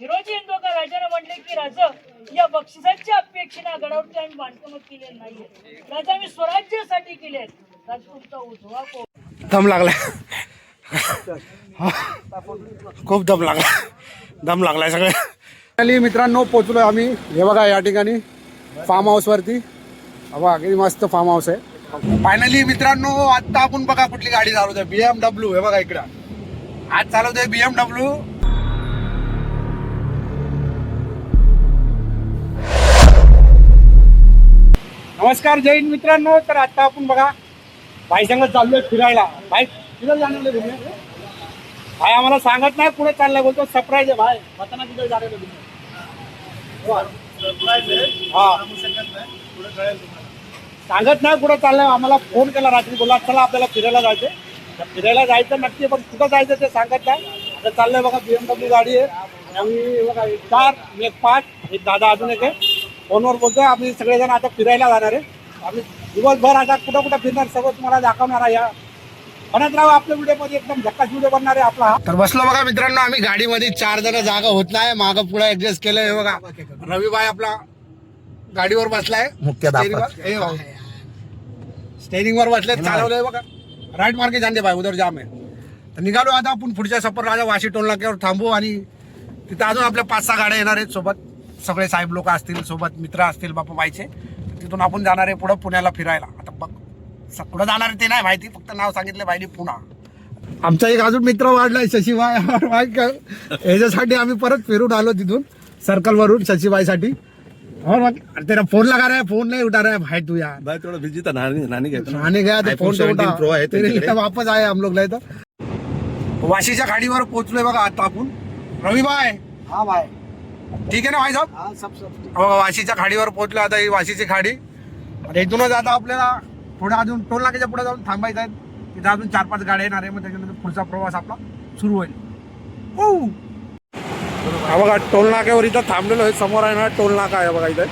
हिरोजी इंदोकर राजाने म्हटले की राजा, या बक्षिसाच्या अपेक्षेने गडावरती आम्ही बांधकाम केले नाहीये राजा, आम्ही स्वराज्यासाठी केले. राज तुमचा उजवा कोण? दम लागला, खूप दम लागलाय सगळे. मित्रांनो पोचलोय आम्ही. हे बघा या ठिकाणी फार्म हाऊस वरती. बघा किती मस्त फार्म हाऊस आहे. फायनली मित्रांनो आता आपण बघा कुठली गाडी चालवतोय, BMW. हे बघा इकडं आज चालवतोय BMW. नमस्कार जय हिंद मित्रांनो. तर आता आपण बघा भाई संग चाललोय फिरायला. भाई तिथं जाणार तुम्ही? भाई आम्हाला सांगत नाही पुढे चाललाय, बोलतो सरप्राईज आहे भाई. बताना तिथे जाणार तुम्ही? सांगत नाही पुढे चाललंय. आम्हाला फोन केला रात्री, बोला चला आपल्याला फिरायला जायचंय. फिरायला जायचं नक्की, पण कुठं जायचं ते सांगत नाही. आता चाललंय बघा BMW गाडी आहे. आम्ही बघा 4 एक 5 एक दादा अजून एक आहे. फोनवर बोलतोय. आम्ही सगळेजण आता फिरायला जाणार आहे. आम्ही दिवसभर आता कुठं कुठं फिरणार सगळं तुम्हाला दाखवणार आहे. या म्हणत राहू आपल्या व्हिडिओमध्ये, एकदम झक्कास व्हिडिओ बनणार आहे आपला. तर बसलो बघा मित्रांनो आम्ही गाडीमध्ये. 4 जण जागा होत नाही, मागं पुढे ऍडजस्ट केलंय. बघा रविभाई आपला गाडीवर बसलाय, स्टेरिंग वर बसले, चालवलंय बघा. राईट मार्गे जाणे भाई, उधर जाम आहे. तर निघालो आता आपण पुढच्या सफर राजा वाशी टोल नाक्यावर थांबू आणि तिथे अजून आपल्या 5-6 गाड्या येणार आहेत सोबत. सगळे साहेब लोक असतील सोबत, मित्र असतील बापा बाईचे. तिथून आपण जाणार आहे पुढं पुण्याला फिरायला. आता बघ कुठं जाणार आहे ते नाही माहिती, फक्त नाव सांगितलं बाईने पुणा. आमचा एक अजून मित्र वाढलाय शशीबाई. ह्याच्यासाठी आम्ही परत फिरून आलो तिथून सर्कल वरून शशीबाईसाठी. तेरा फोन लगा रहा है, फोन नहीं उठा रहा है भाई. तू यार भाई थोड़ा बिजी था, नहाने गया तो फोन तो उठा. प्रो है तेरे लिए वापस आए हम लोग. तर वाशीच्या खाडीवर पोहोचलोय बघा आता आपण. रविभाई हाँ भाई, ठीक आहे ना भाई साहेब? हाँ सब वाशीच्या खाडीवर पोहोचलो आता. ही वाशीची खाडी. आणि इथूनच आता आपल्याला पुढे अजून टोल नाक्याच्या पुढे जाऊन थांबायचं आहे. तिथे अजून 4-5 गाड्या येणार आहे. मग त्याच्यानंतर पुढचा प्रवास आपला सुरू होईल. हा बघा टोल नाक्यावर इथं थांबलेलो आहे. समोर आहे ना टोल नाका आहे बघा इथे,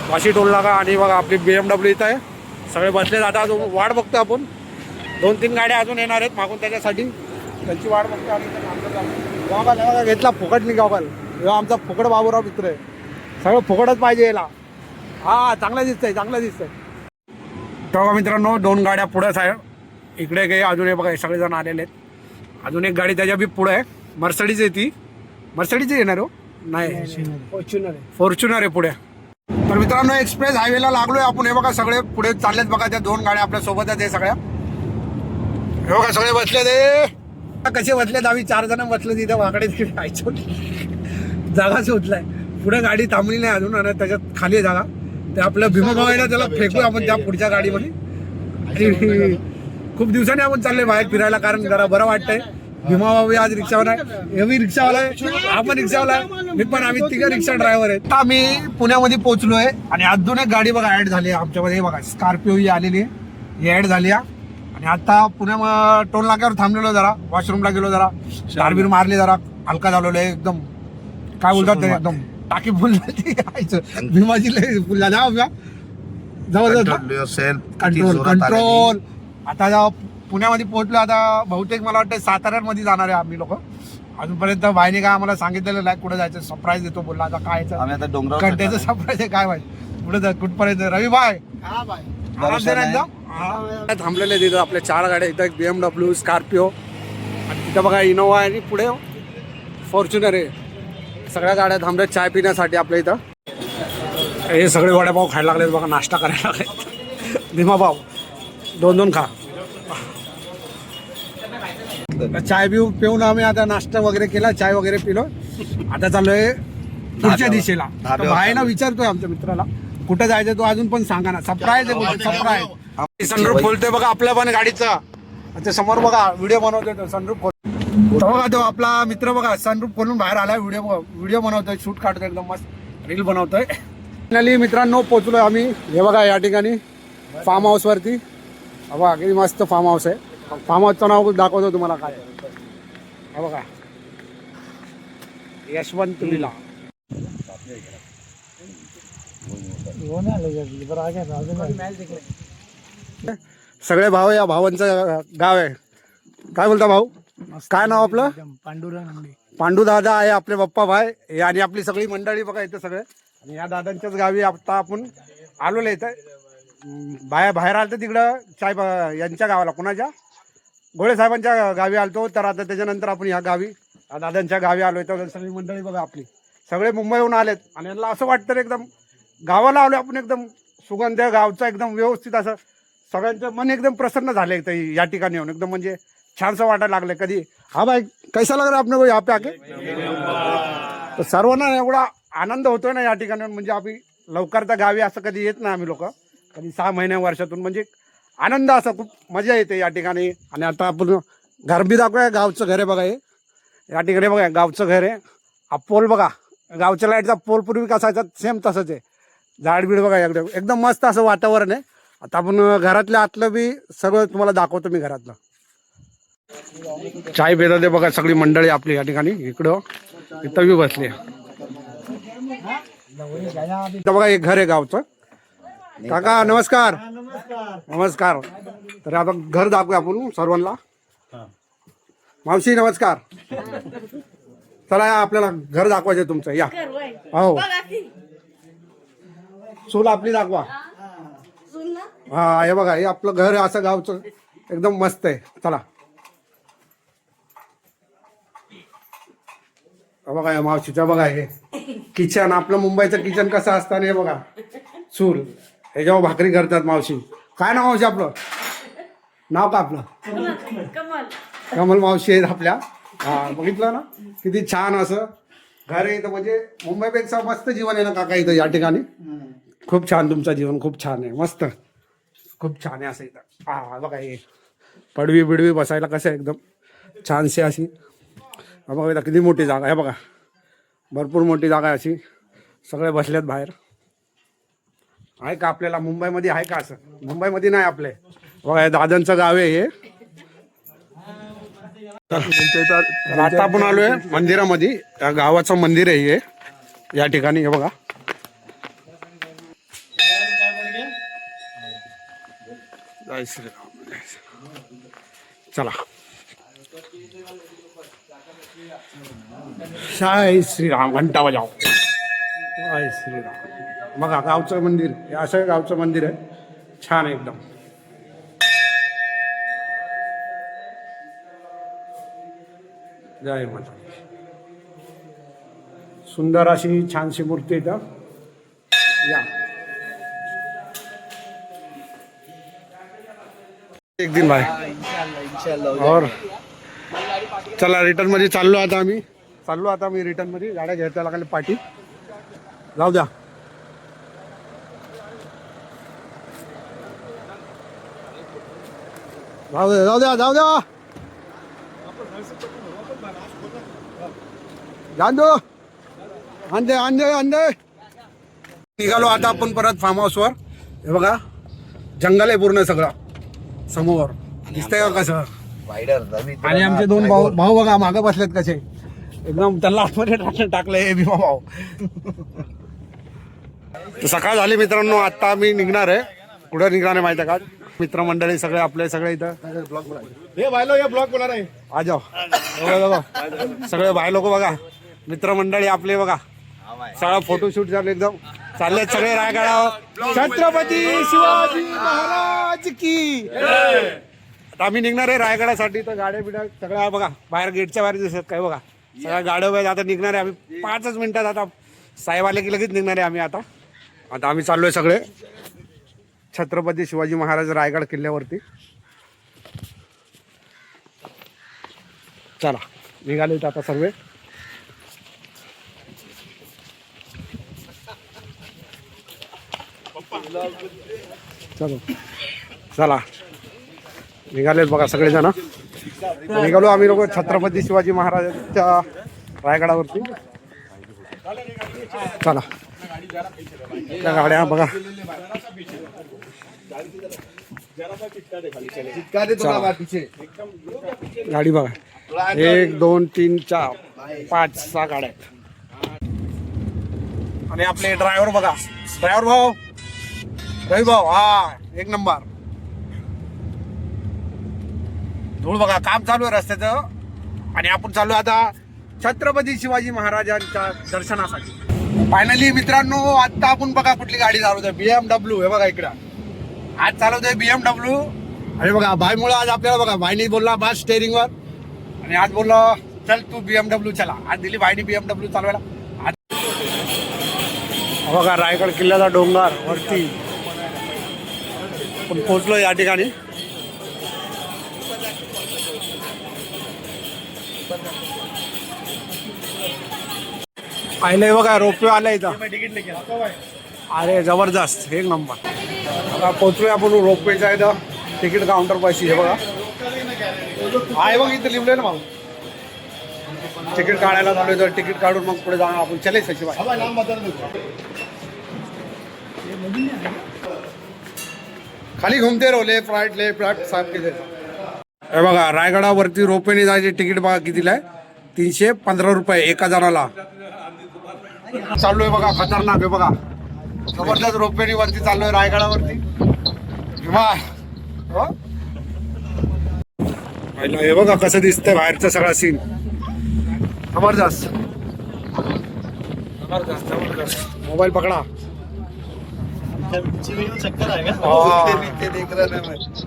वाशी टोल नाका. आणि बघा आपली BMW इथं आहे. सगळे बसले. आता अजून वाट बघतो आपण. 2-3 गाड्या अजून येणार आहेत मागून, त्याच्यासाठी त्यांची वाट बघतो. आणि गावाला घेतला फुकट नाही गावाला. आमचा फुकट बाबूराव मित्र आहे. सगळं फुकटच पाहिजे याला. हा चांगलं दिसतंय, चांगलं दिसतंय. तेव्हा मित्रांनो 2 गाड्या पुढेच आहे. इकडे काही अजून हे बघा हे सगळेजण आलेले आहेत. अजून एक गाडी त्याच्या बी पुढे आहे. मर्सडीज आहे ती. मर्सडीज येणार हो नाही, फॉर्च्युनर आहे पुढे. तर मित्रांनो एक्सप्रेस हायवेला लागलोय आपण. हे बघा सगळे पुढे चाललेत बघा. त्या 2 गाड्या आपल्या सोबतच आहे सगळ्या. हे बघा सगळे बसले ते कसे बसलेत. आम्ही 4 जण बसले तिथे वाकडे जायचो. जागा शोधलाय. पुढे गाडी थांबली नाही अजून आणि त्याच्यात खाली जागा. ते आपल्या भीमाभाऊ आहे ना, त्याला फेकू आपण त्या पुढच्या गाडीमध्ये. आणि खूप दिवसांनी आपण चाललोय बाहेर फिरायला, कारण जरा बरं वाटतंय. भीमाभाऊ आज रिक्षावाला आहे, हे बी रिक्षावाला आहे, आपण रिक्षावाला आहे, मी पण. आम्ही 3 रिक्षा ड्रायव्हर आहेत. आता आम्ही पुण्यामध्ये पोहोचलोय आणि अजून एक गाडी बघा ऍड झाली आहे आमच्यामध्ये. बघा स्कॉर्पिओ ही आलेली आहे, ही ऍड झाली आहे. आणि आता पुण्या टोल नाक्यावर थांबलेलो, जरा वॉशरूमला गेलो, जरा चारबीर मारली, जरा हलका झालेलो आहे एकदम. काय बोलतात ते, एकदम टाकी फुल झाली. भीमाची लय फुल झाली. हा जबरदस्त कंट्रोल. आता पुण्यामध्ये पोहोचलो. आता बहुतेक मला वाटतं साताऱ्यामध्ये जाणार आहे आम्ही लोक. अजूनपर्यंत भाईने काय आम्हाला सांगितलेलं नाही कुठं जायचं. सरप्राईज देतो बोलला. आता काय घंट्याचं सरप्राईज आहे काय माहिती कुठं कुठपर्यंत. रवी भाई थांबलेले तिथं आपल्या 4 गाड्या. इथं एक BMW, स्कॉर्पिओ आणि तिथं बघा इनोवा आणि पुढे फॉर्च्युनर आहे. सगळ्या गाड्या थांबल्यात चाय पिण्यासाठी आपल्या इथं. हे सगळे वडापाव खायला लागलेत बघा, नाश्ता करायला लागलेत. भीमाभाऊ 2-2 खा. चाय पिऊन आम्ही आता नाश्ता वगैरे केला, चाय वगैरे पिलो. आता चाललोय पुढच्या दिशेला. भाईना विचारतोय आमच्या मित्राला कुठं जायचं, तो अजून पण सांगा ना. सरप्राईज आहे, सरप्राईज. सनरूफ खोलतोय बघा आपल्या पण गाडीचा. ते समोर बघा व्हिडिओ बनवतोय. सनरूफ बघा तो आपला मित्र बघा सनरूफ खोलून बाहेर आलाय. व्हिडिओ बनवतोय, शूट काढतोय, एकदम मस्त रील बनवतोय. फायनली मित्रांनो पोहोचलोय आम्ही. हे बघा या ठिकाणी फार्म हाऊस वरती. बघा किती मस्त फार्म हाऊस आहे. फार्म हाऊसचं नाव दाखवतो तुम्हाला काय. हे बघा यशवंत विला. सगळे भाव, या भावांचं गाव आहे. काय बोलता भाऊ, काय नाव आपलं? पांडुरंग पांडू दादा आहे, आपले बाप्पा भाई हे आणि आपली सगळी मंडळी बघा इथं सगळे. आणि या दादांच्याच गावी आता आपण आलेलो इथं. बाहेर आलं तर तिकडं यांच्या गावाला कुणाच्या गोळे साहेबांच्या गावी आलतो. तर आता त्याच्यानंतर आपण ह्या गावी दादांच्या गावी आलोय. तर सगळी मंडळी बघा आपली सगळे मुंबईहून आलेत. आणि यांना असं वाटतं एकदम गावाला आलो आपण, एकदम सुगंध गावचा एकदम व्यवस्थित असं सगळ्यांचं मन एकदम प्रसन्न झाले या ठिकाणी येऊन. एकदम म्हणजे छानसं वाटायला लागलं. कधी हा भाई कैसा लग रहा है आपने को यहाँ पे आके? तर सर्वांना एवढा आनंद होतोय ना या ठिकाणी येऊन. म्हणजे आम्ही लवकर तर गावी असं कधी येत नाही आम्ही लोक, कधी 6 महिन्या वर्षातून. म्हणजे आनंद असं खूप मजा येते या ठिकाणी. आणि आता आपण घर बी दाखवूया. गावचं घर आहे बघा हे या ठिकाणी. बघा गावचं घर आहे. हा पोल बघा, गावच्या लाईटचा पोल पूर्वी कसा आहे सेम तसंच आहे. झाडबीड बघा एकदम एकदम मस्त असं वातावरण आहे. आता आपण घरातल्या आतलं बी सगळं तुम्हाला दाखवतो मी घरातलं. चाय पितात ते बघा सगळी मंडळी आपली या ठिकाणी. इकडं इथं बी बसली. इथं बघा एक घर आहे गावचं. काका नमस्कार. नमस्कार. तर आता घर दाखवूया आपण सर्वांना. मावशी नमस्कार. चला या आपल्याला घर दाखवायचं तुमचं. या हो चूल आपली दाखवा. हा हे बघा हे आपलं घर आहे असं गावचं एकदम मस्त आहे. चला बघा या मावशीचं बघा हे किचन. आपलं मुंबईचं किचन कसं असतं हे बघा. चूल ह्याच्यावर भाकरी करतात मावशी. काय नाव मावशी आपलं? नाव का आपलं? कमल मावशी आहेत आपल्या. हा बघितलं ना किती छान असं घर आहे इथं. म्हणजे मुंबईपेक्षा मस्त जीवन आहे ना काका इथं या ठिकाणी. खूप छान तुमचं जीवन खूप छान आहे. मस्त खूप छान आहे असं इथं. हा बघा हे पडवी बिडवी बसायला कसं एकदम छानशी अशी. बघा इथं किती मोठी जागा आहे बघा. भरपूर मोठी जागा आहे अशी. सगळे बसलेत बाहेर. आहे का आपल्याला मुंबईमध्ये आहे का असं? मुंबईमध्ये नाही आपले. बघा हे दादांचं गाव आहे हे. आता आपण आलोय मंदिरामध्ये. या गावाचं मंदिर आहे हे या ठिकाणी. हे बघा जय श्रीराम. चला जय श्रीराम घंटा बजाव. जय श्रीराम. बघा गावचं मंदिर हे असं गावचं मंदिर आहे. छान आहे एकदम. जय माता. सुंदर अशी छानशी मूर्ती इथं. या एक दिन भाई. और चला रिटर्न मध्ये चाललो आता आम्ही. रिटर्न मध्ये गाड्या घ्यायला लागल्या पाठी. जाऊ द्या. जाऊ द्या जाऊन दो. अंदे निघालो आता आपण परत फार्म हाऊसवर. हे बघा जंगल आहे पूर्ण सगळं समोर दिसतंय का कसं. आणि आमचे 2 भाऊ बघा मागे बसलेत कसे एकदम. त्यांना आतमध्ये टाकले हे भीमा भाऊ. सकाळ झाली मित्रांनो. आता आम्ही निघणार आहे. कुठं निघणार आहे माहिती आहे का? मित्रमंडळी सगळे आपले सगळे इथं. ब्लॉग बोला रे. आ जाओ सगळे भाई लोक बघा. मित्रमंडळी आपले बघा. सगळं फोटोशूट झालं एकदम. चाललेत सगळे रायगडावर. छत्रपती शिवाजी महाराज की. आता आम्ही निघणार आहे रायगडासाठी. तर गाड्या बिड्या सगळ्या बघा बाहेर गेटच्या बाहेर दिसत काय बघा. सगळ्या गाड्या बाहेर आता निघणार आहे आम्ही 5च मिनिटात. आता साहेब आले की लगेच निघणार आहे आम्ही. आता आम्ही चाललोय सगळे छत्रपती शिवाजी महाराज रायगड किल्ल्यावरती. चला निघाले आता सर्व. चलो चला निघालेत बघा सगळेजण. निघालो आम्ही लोक छत्रपती शिवाजी महाराजांच्या रायगडावरती. चला त्या गाड्या बघा. गाडी बघा 1 2 3 4 5 6 गाड्या आहेत. आणि आपले ड्रायव्हर बघा. ड्रायव्हर भाऊ रवी भाऊ हा एक नंबर. धूळ बघा काम चालू आहे रस्त्याचं. आणि आपण चालू आता छत्रपती शिवाजी महाराजांच्या दर्शनासाठी. फायनली मित्रांनो आता आपण बघा कुठली गाडी चालवतोय, BMW. हे बघा इकडं आज चालवतोय BMW. अरे बघा भाईमुळे आज आपल्याला बघा भाईने बोलला बस स्टेअरिंगवर आणि आज बोललो चल तू BMW चला. आज दिली भाईने BMW चालवायला. बघा रायगड किल्ल्याचा डोंगर वरती पण पोहोचलो या ठिकाणी. पाहिलंय बघा रोपवे आलं इथं. अरे जबरदस्त एक नंबर. बघा पोहोचलोय आपण रोपवेच्या इथं. तिकीट काउंटर पैसे हे बघा आहे बघ इथं लिहिलंय ना भाऊ. तिकीट काढायला झालं तर तिकीट काढून मग पुढे जाणार आपण. चले सचिवाय खाली घुमते रहो लेफ्ट राईट साहेब के. हे बघा रायगडावरती रोपवेने जायचे तिकीट बघा कितीला आहे, 315 रुपये एका जणाला. चाललोय बघा खतरनाक आहे बघा. जबरदस्त रोपवेने वरती चाललोय रायगडावरती. हे बघा कसं दिसतंय बाहेरचा सगळा सीन. जबरदस्त जबरदस्त जबरदस्त. मोबाईल पकडा.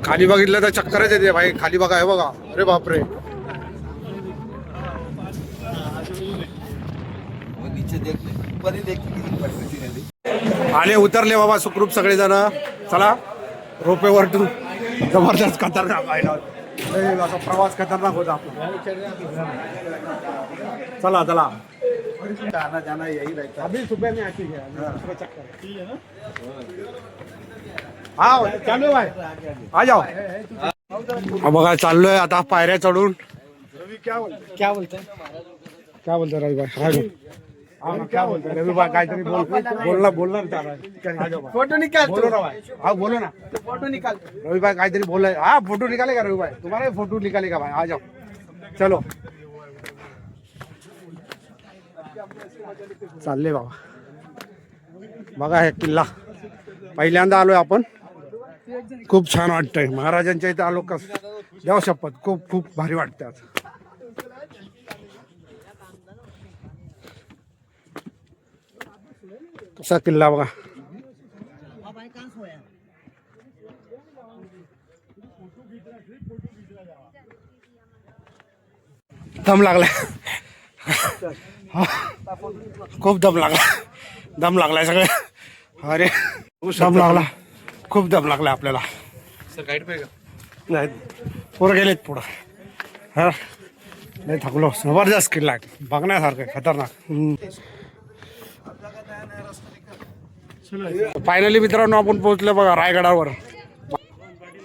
खाली बघितलं तर चक्करच येते भाई. खाली बघा हे बघा. अरे बापरे आले उतरले बाबा सुखरूप सगळेजण. चला रोपेवरतून. जबरदस्त खतरनाक आहे ना असा प्रवास खतरनाक होता आपला. चला चला आना जाना यही रहता अभी सुबह में आती है चक्कर. हाँ चालू भाई आ जाओ. बघा चाललोय आता पायऱ्या चढून. क्या बोलते रवि भाई. क्या बोलते रवि भाई काहीतरी बोलना फोटो निकाल. बोलो ना भाई. हाँ बोलो ना. फोटो निकाल रवि भाई काहीतरी बोल. हाँ फोटो निकालेगा रवि भाई. तुम्हारा फोटो निकालेगा भाई. आ जाओ चलो. चालले बाबा. बघा हे किल्ला पहिल्यांदा आलोय आपण. खूप छान वाटतंय. महाराजांच्या इथे आलो कस देव शपथ खूप खूप भारी वाटतं आज. कसा किल्ला बघा. दम लागला. खूप दम लागलाय सगळे. अरे दम लागला. खूप दम लागला आपल्याला. नाही पोरं गेलेत पुढं. हा नाही थकलो. जबरदस्त किल्ला बघण्यासारखं खतरनाक. फायनली मित्रांनो आपण पोहोचलो बघा रायगडावर.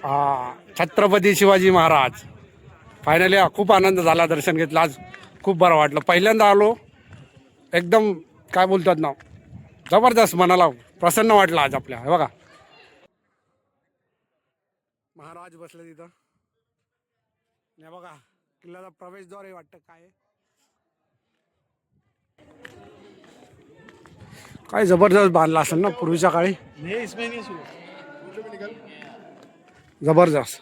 हा छत्रपती शिवाजी महाराज. फायनली खूप आनंद झाला. दर्शन घेतलं आज. खूप बरं वाटलं. पहिल्यांदा आलो. एकदम काय बोलतात ना जबरदस्त. मनाला प्रसन्न वाटलं आज आपल्या. हे बघा महाराज बसले तिथं. हे बघा किल्ल्याचा प्रवेशद्वार आहे वाटतं. काय जबरदस्त बांधला असेल ना पूर्वीच्या काळी. जबरदस्त.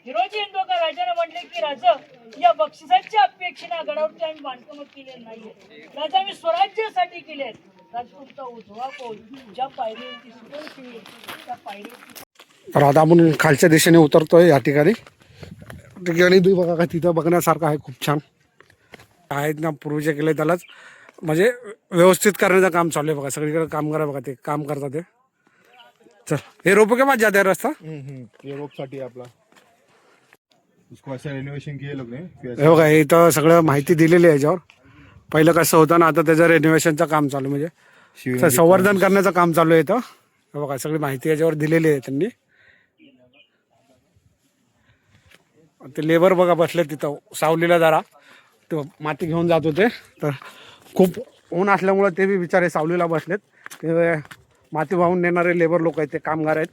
हिरोजी इंदोकर राजाने म्हणले की राजा या बक्षिसाच्या अपेक्षेने गडावरती आम्ही बांधकाम केले नाहीये. राजा आम्ही स्वराज्यासाठी केले. राजपूतचा उजवा कोल ज्या पायरीवरती सुटून ठेवली त्या पायरीवरती. तर आता आपण खालच्या दिशेने उतरतोय या ठिकाणी. बघा का तिथं बघण्यासारखं आहे. खूप छान आहेत ना पूर्वीचे किल्ले. त्यालाच म्हणजे व्यवस्थित करण्याचं काम चालू आहे बघा. सगळीकडे कामगार बघा ते काम करतात ते. चल हे रोप के पास जाते रस्ता. ये रोप साठी आपला उसको असं रेनोव्हेशन केलं लोक हे बघा हे इथं सगळं माहिती दिलेली आहे याच्यावर. पहिलं कसं होतं ना आता त्याचं रेनोव्हेशनचं काम चालू म्हणजे संवर्धन करण्याचं काम चालू आहे इथं. हे बघा सगळी माहिती याच्यावर दिलेली आहे त्यांनी. ते लेबर बघा बसले तिथं सावलीला. जरा तो माती घेऊन जात होते तर खूप ऊन असल्यामुळे ते बी बिचारे सावलीला बसलेत. ते माती वाहून नेणारे लेबर लोक आहेत. ते कामगार आहेत.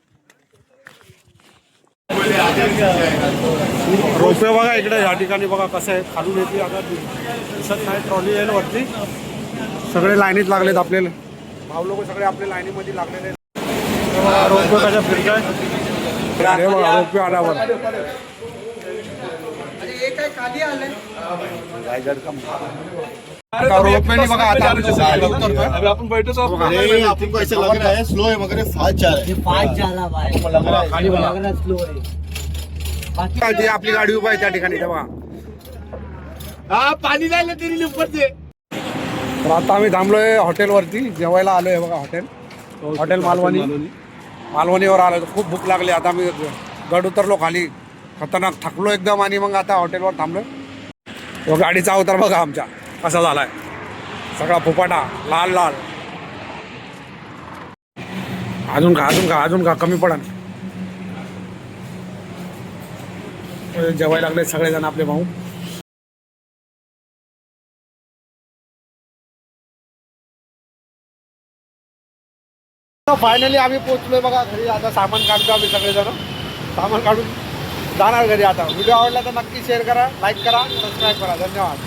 रोपवे बघा इकडे या ठिकाणी बघा कसं आहे. खालून येते आता दिसत नाही. ट्रॉली येईल वरती. सगळे लाईनीत लागलेत आपल्याला. भाऊ लोक सगळे आपल्या लाईनीमध्ये लागलेले आहेत. रोपवे कशा फिरताय. रोपवे आल्यावर आता रोपवेनी बघा आता आम्ही चालू करतोय. अभी आपण बैठो तो अरे आपको ऐसे लग रहा है स्लो है मगर ये फास्ट जा रहा है. फास्ट झाला बाय खाली बघा. लागला स्लो आहे ती आपली गाडी उभा आहे त्या ठिकाणी ते बघा. पाणी जायला तरी ऊपर तर आता आम्ही थांबलोय हॉटेलवरती जेवायला आलोय बघा. हॉटेल मालवणी मालवणीवर आलोय. खूप भूक लागली. आता आम्ही गड उतरलो खाली. खतरनाक थकलो एकदम आणि मग आता हॉटेलवर थांबलोय. तो गाडीचा अवतार बघा आमच्या कसा झालाय. सगळा फुपाटा लाल लाल. अजून का कमी पडा. जेवायला लागले सगळेजण आपले भाऊ. फायनली आम्ही पोहोचलोय बघा घरी. आता सामान काढतो आम्ही सगळेजण. सामान काढून जाणार घरी. आता व्हिडिओ आवडला तर नक्की शेअर करा, लाईक करा, सबस्क्राईब करा. धन्यवाद.